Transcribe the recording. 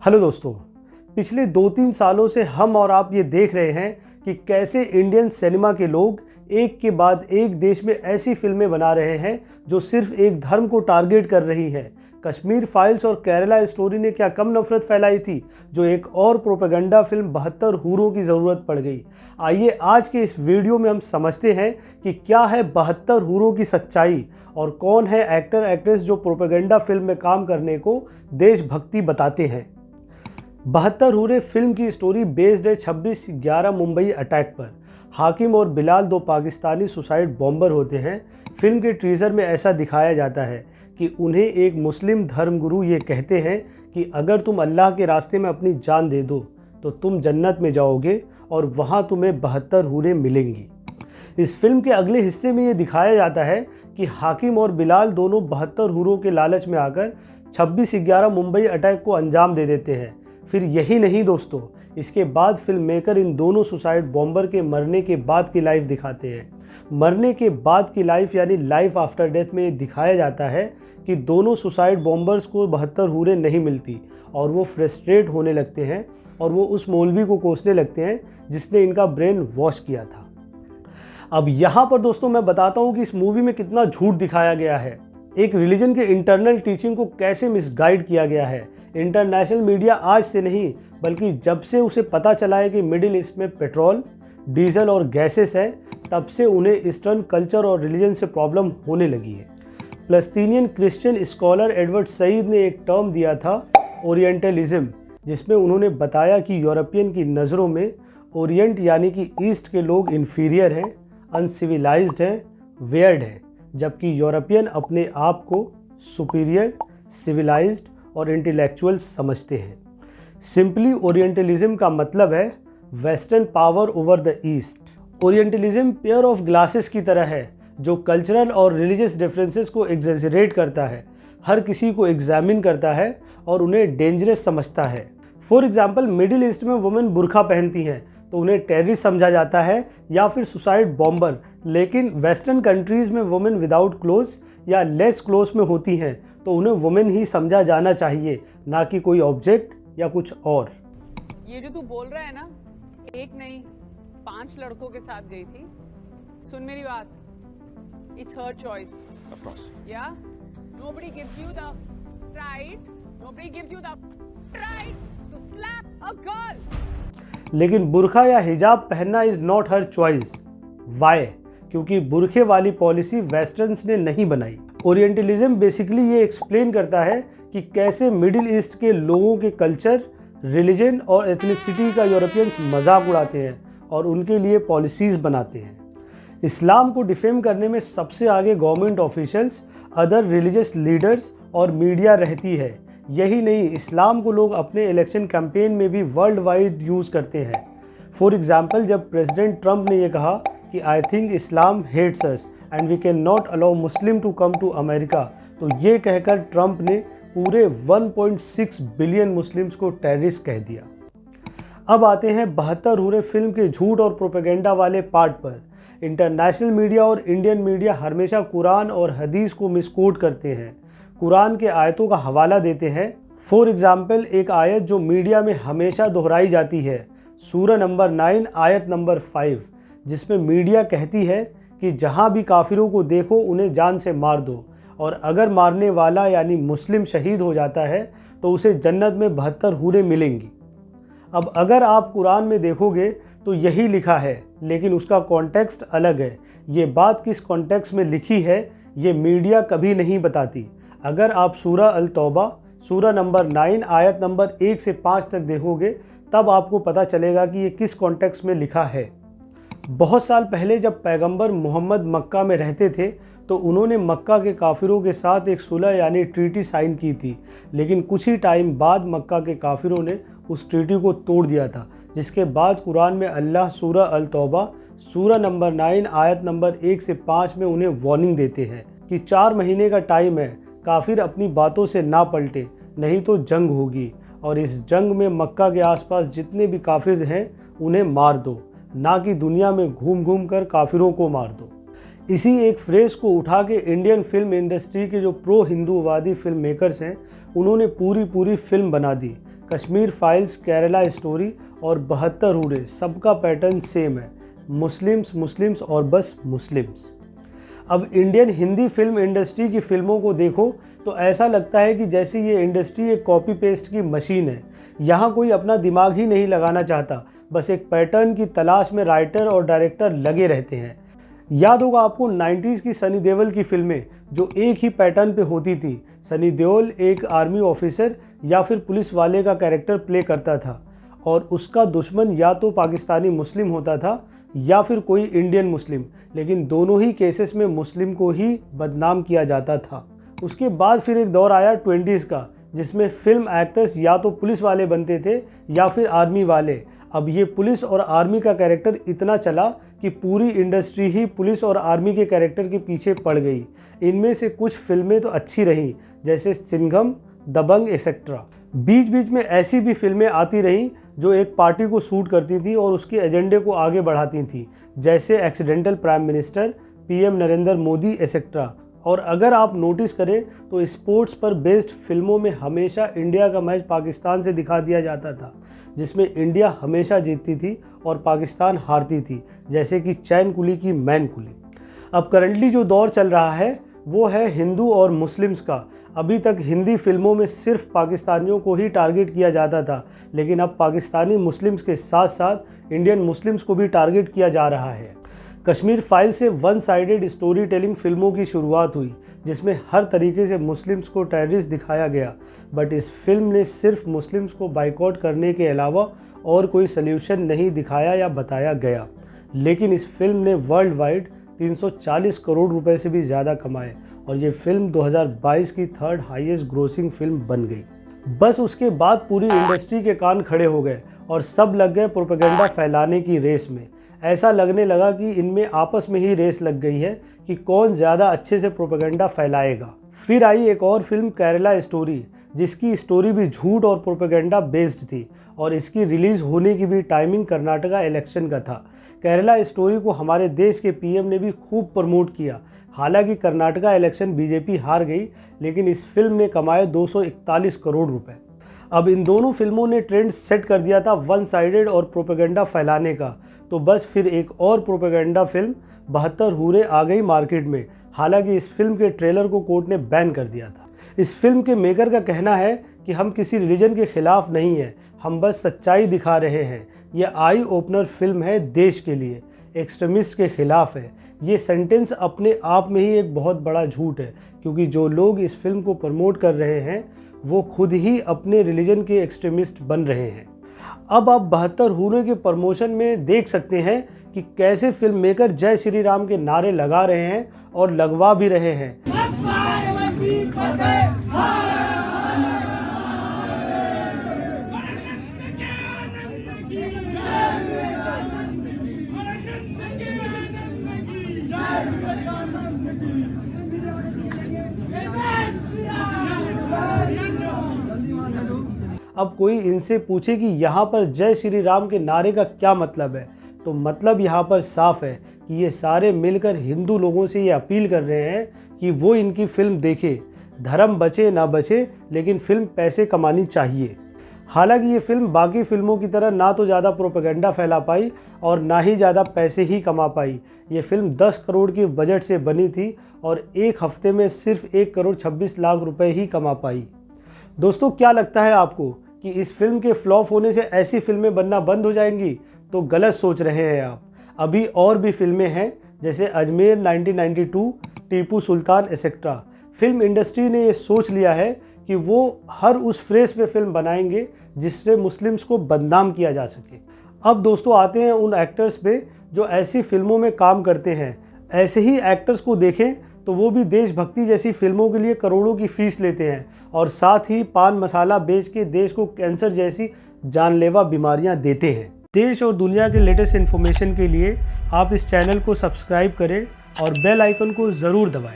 Hello दोस्तों, पिछले 2-3 सालों से हम और आप ये देख रहे हैं कि कैसे इंडियन सिनेमा के लोग एक के बाद एक देश में ऐसी फिल्में बना रहे हैं जो सिर्फ एक धर्म को टारगेट कर रही हैं। कश्मीर फाइल्स और केरला स्टोरी ने क्या कम नफरत फैलाई थी जो एक और प्रोपेगेंडा फिल्म 72 हूरों की ज़रूरत पड़ गई। आइए आज के इस वीडियो में हम समझते हैं कि क्या है 72 हूरों की सच्चाई और कौन है एक्टर एक्ट्रेस जो प्रोपेगेंडा फिल्म में काम करने को देशभक्ति बताते हैं। 72 हूरे फिल्म की स्टोरी बेस्ड है 26/11 मुंबई अटैक पर। हाकिम और बिलाल दो पाकिस्तानी सुसाइड बॉम्बर होते हैं। फिल्म के टीज़र में ऐसा दिखाया जाता है कि उन्हें एक मुस्लिम धर्मगुरु ये कहते हैं कि अगर तुम अल्लाह के रास्ते में अपनी जान दे दो तो तुम जन्नत में जाओगे और वहाँ तुम्हें 72 हूरें मिलेंगी। इस फिल्म के अगले हिस्से में ये दिखाया जाता है कि हाकिम और बिलाल दोनों 72 हूरों के लालच में आकर 26/11 मुंबई अटैक को अंजाम दे देते हैं। फिर यही नहीं दोस्तों, इसके बाद फिल्म मेकर इन दोनों सुसाइड बॉम्बर के मरने के बाद की लाइफ दिखाते हैं। मरने के बाद की लाइफ यानी लाइफ आफ्टर डेथ में दिखाया जाता है कि दोनों सुसाइड बॉम्बर्स को 72 हूरें नहीं मिलती और वो फ्रस्ट्रेट होने लगते हैं और वो उस मौलवी को कोसने लगते हैं जिसने इनका ब्रेन वॉश किया था। अब यहाँ पर दोस्तों मैं बताता हूँ कि इस मूवी में कितना झूठ दिखाया गया है। एक रिलीजन के इंटरनल टीचिंग को कैसे मिसगाइड किया गया है। इंटरनेशनल मीडिया आज से नहीं बल्कि जब से उसे पता चला है कि मिडिल ईस्ट में पेट्रोल, डीजल और गैसेस है, तब से उन्हें ईस्टर्न कल्चर और रिलीजन से प्रॉब्लम होने लगी है। फ़लस्तीनियन क्रिश्चियन स्कॉलर एडवर्ड सईद ने एक टर्म दिया था ओरिएंटलिज्म, जिसमें उन्होंने बताया कि यूरोपियन की नज़रों में ओरिएंट यानी कि ईस्ट के लोग इन्फीरियर हैं, अनसिविलाइज्ड हैं, वेयर्ड हैं, जबकि यूरोपियन अपने आप को सुपीरियर, सिविलाइज्ड और इंटेलेक्चुअल समझते हैं। सिंपली ओरिएंटलिज्म का मतलब है western power over the east. Orientalism pair of glasses की तरह है जो कल्चरल और रिलीजियस डिफरेंसेस को एग्जैजरेट करता है, हर किसी को एग्जामिन करता है और उन्हें डेंजरस समझता है। फॉर एग्जाम्पल, मिडिल ईस्ट में वुमेन बुर्का पहनती हैं तो उन्हें टेररिस्ट समझा जाता है या फिर सुसाइड बॉम्बर, लेकिन वेस्टर्न कंट्रीज़ में वुमेन विदाउट क्लोथ्स या लेस क्लोथ्स में होती हैं तो उन्हें वुमेन ही समझा जाना चाहिए, ना कि कोई ऑब्जेक्ट या कुछ और। ये जो तू बोल रहा है ना, एक नहीं 5 लड़कों के साथ गई थी। सुन मेरी बात, it's her choice. Of course. Yeah? Nobody gives you the right, nobody gives you the right to slap a girl. लेकिन बुर्खा या हिजाब पहनना is not her choice. Why? क्योंकि बुरखे वाली पॉलिसी वेस्टर्न्स ने नहीं बनाई। ओरिएंटलिज्म बेसिकली ये एक्सप्लेन करता है कि कैसे मिडिल ईस्ट के लोगों के कल्चर, रिलीजन और एथनिसिटी का यूरोपियंस मजाक उड़ाते हैं और उनके लिए पॉलिसीज़ बनाते हैं। इस्लाम को डिफेम करने में सबसे आगे government officials, other religious leaders और मीडिया रहती है। यही नहीं, इस्लाम को लोग अपने इलेक्शन कैंपेन में भी वर्ल्ड वाइड यूज़ करते हैं। फॉर एग्जाम्पल, जब प्रेसिडेंट ट्रंप ने यह कहा कि I think Islam hates us and we can not allow Muslim to come to America, तो ये कहकर ट्रंप ने पूरे 1.6 बिलियन मुस्लिम्स को टेररिस्ट कह दिया। अब आते हैं 72 हूरे फिल्म के झूठ और प्रोपेगेंडा वाले पार्ट पर। इंटरनेशनल मीडिया और इंडियन मीडिया हमेशा कुरान और हदीस को मिसकोट करते हैं, कुरान के आयतों का हवाला देते हैं। फॉर एग्जाम्पल, एक आयत जो मीडिया में हमेशा दोहराई जाती है, सूरह नंबर 9 आयत नंबर 5, जिसमें मीडिया कहती है कि जहाँ भी काफिरों को देखो उन्हें जान से मार दो और अगर मारने वाला यानी मुस्लिम शहीद हो जाता है तो उसे जन्नत में 72 हूरें मिलेंगी। अब अगर आप कुरान में देखोगे तो यही लिखा है, लेकिन उसका कॉन्टेक्स्ट अलग है। ये बात किस कॉन्टेक्स्ट में लिखी है ये मीडिया कभी नहीं बताती। अगर आप सूरह अल तौबा सूरह नंबर 9 आयत नंबर 1 से 5 तक देखोगे तब आपको पता चलेगा कि ये किस कॉन्टेक्स्ट में लिखा है। बहुत साल पहले जब पैगंबर मोहम्मद मक्का में रहते थे तो उन्होंने मक्का के काफिरों के साथ एक सुलह यानी ट्रीटी साइन की थी, लेकिन कुछ ही टाइम बाद मक्का के काफिरों ने उस ट्रीटी को तोड़ दिया था, जिसके बाद कुरान में अल्लाह सूरह अल तौबा सूरह नंबर 9 आयत नंबर 1 से 5 में उन्हें वार्निंग देते हैं कि 4 महीने का टाइम है, काफिर अपनी बातों से ना पलटे नहीं तो जंग होगी और इस जंग में मक्का के आसपास जितने भी काफिर हैं उन्हें मार दो, ना कि दुनिया में घूम घूम कर काफिरों को मार दो। इसी एक फ्रेज को उठा के इंडियन फिल्म इंडस्ट्री के जो प्रो हिंदूवादी फिल्म मेकर्स हैं उन्होंने पूरी फिल्म बना दी, कश्मीर फाइल्स, केरला स्टोरी और 72 हूरे, सबका पैटर्न सेम है, मुस्लिम्स मुस्लिम्स और बस मुस्लिम्स। अब इंडियन हिंदी फिल्म इंडस्ट्री की फिल्मों को देखो तो ऐसा लगता है कि जैसे ये इंडस्ट्री एक कॉपी पेस्ट की मशीन है। यहाँ कोई अपना दिमाग ही नहीं लगाना चाहता, बस एक पैटर्न की तलाश में राइटर और डायरेक्टर लगे रहते हैं। याद होगा आपको 90s की सनी देओल की फिल्में जो एक ही पैटर्न पे होती थी। सनी देओल एक आर्मी ऑफिसर या फिर पुलिस वाले का कैरेक्टर प्ले करता था और उसका दुश्मन या तो पाकिस्तानी मुस्लिम होता था या फिर कोई इंडियन मुस्लिम, लेकिन दोनों ही केसेस में मुस्लिम को ही बदनाम किया जाता था। उसके बाद फिर एक दौर आया 20s का, जिसमें फिल्म एक्टर्स या तो पुलिस वाले बनते थे या फिर आर्मी वाले। अब ये पुलिस और आर्मी का कैरेक्टर इतना चला कि पूरी इंडस्ट्री ही पुलिस और आर्मी के कैरेक्टर के पीछे पड़ गई। इनमें से कुछ फिल्में तो अच्छी रहीं, जैसे सिंघम, दबंग एक्सेट्रा। बीच बीच में ऐसी भी फिल्में आती रहीं जो एक पार्टी को सूट करती थी और उसके एजेंडे को आगे बढ़ाती थी, जैसे accidental prime minister, PM Narendra Modi etcetera. और अगर आप नोटिस करें तो स्पोर्ट्स पर बेस्ड फिल्मों में हमेशा इंडिया का मैच पाकिस्तान से दिखा दिया जाता था, जिसमें इंडिया हमेशा जीतती थी और पाकिस्तान हारती थी, जैसे कि चैन कुली की मैन कुली। अब करंटली जो दौर चल रहा है वो है हिंदू और मुस्लिम्स का। अभी तक हिंदी फिल्मों में सिर्फ पाकिस्तानियों को ही टारगेट किया जाता था, लेकिन अब पाकिस्तानी मुस्लिम्स के साथ साथ इंडियन मुस्लिम्स को भी टारगेट किया जा रहा है। कश्मीर फाइल से वन साइडेड स्टोरी टेलिंग फिल्मों की शुरुआत हुई, जिसमें हर तरीके से मुस्लिम्स को टेररिस्ट दिखाया गया, बट इस फिल्म ने सिर्फ मुस्लिम्स को बाइकआउट करने के अलावा और कोई सल्यूशन नहीं दिखाया या बताया गया। लेकिन इस फिल्म ने वर्ल्ड वाइड 340 करोड़ रुपए से भी ज़्यादा कमाए और ये फिल्म 2022 की थर्ड हाईएस्ट ग्रोसिंग फिल्म बन गई। बस उसके बाद पूरी इंडस्ट्री के कान खड़े हो गए और सब लग गए प्रोपेगेंडा फैलाने की रेस में। ऐसा लगने लगा कि इनमें आपस में ही रेस लग गई है कि कौन ज़्यादा अच्छे से प्रोपेगेंडा फैलाएगा। फिर आई एक और फिल्म केरला स्टोरी, जिसकी स्टोरी भी झूठ और प्रोपेगेंडा बेस्ड थी और इसकी रिलीज़ होने की भी टाइमिंग कर्नाटका इलेक्शन का था। केरला स्टोरी को हमारे देश के पीएम ने भी खूब प्रमोट किया। हालांकि कर्नाटका इलेक्शन बीजेपी हार गई, लेकिन इस फिल्म ने कमाए 241 करोड़ रुपए। अब इन दोनों फिल्मों ने ट्रेंड सेट कर दिया था वन साइडेड और प्रोपेगेंडा फैलाने का, तो बस फिर एक और प्रोपेगेंडा फिल्म 72 हूरे आ गई मार्केट में। हालांकि इस फिल्म के ट्रेलर को कोर्ट ने बैन कर दिया था। इस फिल्म के मेकर का कहना है कि हम किसी रिलीजन के खिलाफ नहीं हैं, हम बस सच्चाई दिखा रहे हैं। यह आई ओपनर फिल्म है देश के लिए, एक्सट्रीमिस्ट के खिलाफ है। ये सेंटेंस अपने आप में ही एक बहुत बड़ा झूठ है, क्योंकि जो लोग इस फिल्म को प्रमोट कर रहे हैं वो खुद ही अपने रिलीजन के एक्सट्रीमिस्ट बन रहे हैं। अब आप 72 हूरे के प्रमोशन में देख सकते हैं कि कैसे फिल्म मेकर जय श्री राम के नारे लगा रहे हैं और लगवा भी रहे हैं। अब कोई इनसे पूछे कि यहाँ पर जय श्री राम के नारे का क्या मतलब है, तो मतलब यहाँ पर साफ है कि ये सारे मिलकर हिंदू लोगों से ये अपील कर रहे हैं कि वो इनकी फिल्म देखें। धर्म बचे ना बचे, लेकिन फिल्म पैसे कमानी चाहिए। हालांकि ये फिल्म बाकी फिल्मों की तरह ना तो ज़्यादा प्रोपेगेंडा फैला पाई और ना ही ज़्यादा पैसे ही कमा पाई। ये फिल्म 10 करोड़ की बजट से बनी थी और एक हफ्ते में सिर्फ 1 करोड़ 26 लाख रुपए ही कमा पाई। दोस्तों, क्या लगता है आपको कि इस फिल्म के फ्लॉप होने से ऐसी फिल्में बनना बंद हो जाएंगी? तो गलत सोच रहे हैं आप। अभी और भी फिल्में हैं, जैसे Ajmer 1992, Tipu Sultan etcetera. Film industry ने ये सोच लिया है कि वो हर उस फ्रेज पे फिल्म बनाएंगे जिससे मुस्लिम्स को बदनाम किया जा सके। अब दोस्तों आते हैं उन एक्टर्स पे जो ऐसी फिल्मों में काम करते हैं। ऐसे ही एक्टर्स को देखें तो वो भी देशभक्ति जैसी फिल्मों के लिए करोड़ों की फीस लेते हैं और साथ ही पान मसाला बेच के देश को कैंसर जैसी जानलेवा बीमारियां देते हैं। देश और दुनिया के लेटेस्ट इन्फॉर्मेशन के लिए आप इस चैनल को सब्सक्राइब करें और बेल आइकन को ज़रूर दबाएं।